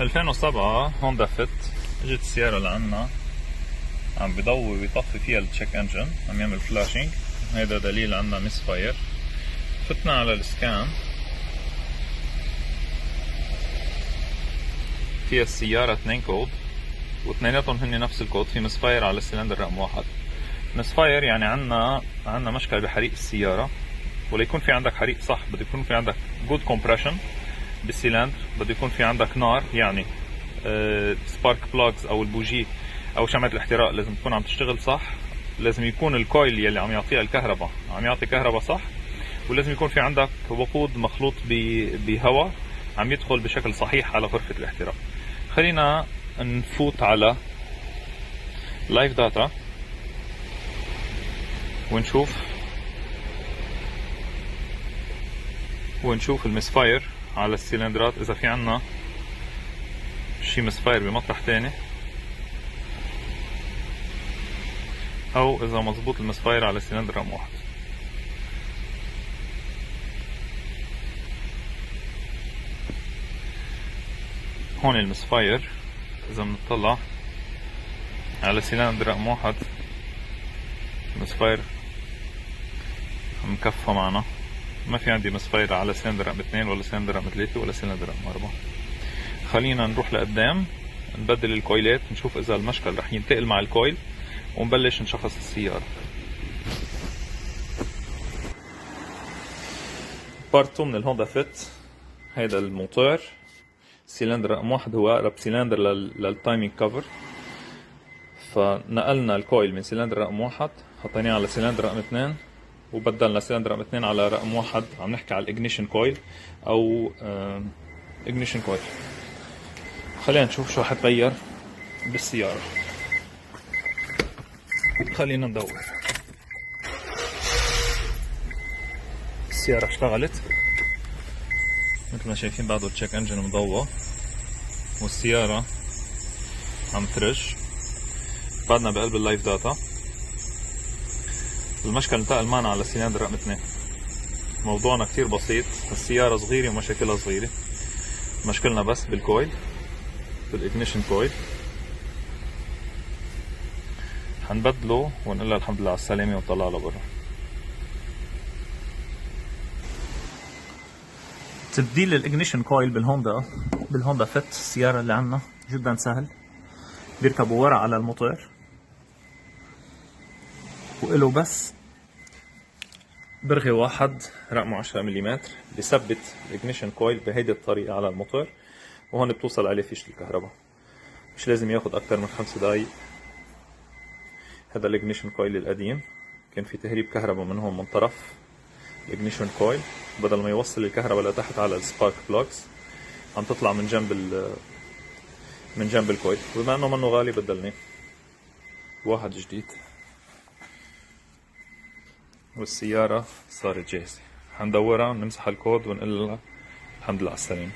2007 هوندا فيت. اجت السيارة لعنا، عم بضوي ويطفي فيها التشيك انجن، عم يعمل فلاشينج. هيدا دليل عنا مس فاير. فتنا على السكان، فيها السيارة 2 كود واثنيناتهم هن نفس الكود. في مس فاير على السلندر رقم 1. مس فاير يعني عنا مشكلة بحريق السيارة. وليكون في عندك حريق صح بده يكون في عندك جود كومبريشن بالسيلندر، بده يكون في عندك نار، يعني سبارك بلاجز او البوجي او شمعة الاحتراق لازم تكون عم تشتغل صح. لازم يكون الكويل يلي عم يعطيها الكهرباء عم يعطي كهرباء صح. ولازم يكون في عندك وقود مخلوط بهواء عم يدخل بشكل صحيح على غرفة الاحتراق. خلينا نفوت على لايف داتا ونشوف المسفاير على السلندرات، اذا في عنا شي مسفاير بمطرح تاني او اذا مزبوط المسفاير على السلندر رقم 1. هون المسفاير اذا بنطلع على السلندر رقم 1 المسفاير مكفى معنا. ما في عندي مسفاير على سلندر رقم 2 ولا سلندر رقم 3 ولا سلندر رقم 4. خلينا نروح لقدام نبدل الكويلات، نشوف اذا المشكل رح ينتقل مع الكويل ونبلش نشخص السيارة. بارت 2 من الهوندا فيت. هيدا الموتور سيلندر رقم 1 هو اقرب سيلندر للتايمينج كفر، فنقلنا الكويل من سيلندر رقم 1 حطيناه على سيلندر رقم 2 وبدلنا سيلندر رقم 2 على رقم 1. عم نحكي على الاجنيشن كويل او اجنيشن كويل. خلينا نشوف شو حتغير بالسيارة. خلينا ندور. السيارة اشتغلت مثل ما شايفين، بعده التشيك انجن مضوى والسيارة عم ترج. بعدنا بقلب اللايف داتا. المشكل انتقل معنا على السلندر رقم 2. موضوعنا كتير بسيط، السيارة صغيرة ومشاكلها صغيرة. مشكلنا بس بالكويل، بالاجنيشن كويل. حنبدله ونقول لها الحمد لله على السلامة ونطلع لبرا. تبديل الاجنيشن كويل بالهوندا فيت السيارة اللي عنا جدا سهل. بيركبوا ورا على الموتور وإله بس برغي واحد رقمه 10 ملم بثبت الاجنيشن كويل بهيدي الطريقة على الموتور، وهون بتوصل عليه فيشة الكهرباء. مش لازم ياخد أكتر من 5 دقايق. هذا الاجنيشن كويل القديم كان في تهريب كهرباء من هون من طرف الاجنيشن كويل، بدل ما يوصل الكهرباء لتحت على السبارك بلوكس عم تطلع من جنب الكويل. وبما انه منه غالي بدلناه واحد جديد والسيارة صارت جاهزة. حندورها نمسح الكود ونقول لها الحمد لله على السلامة.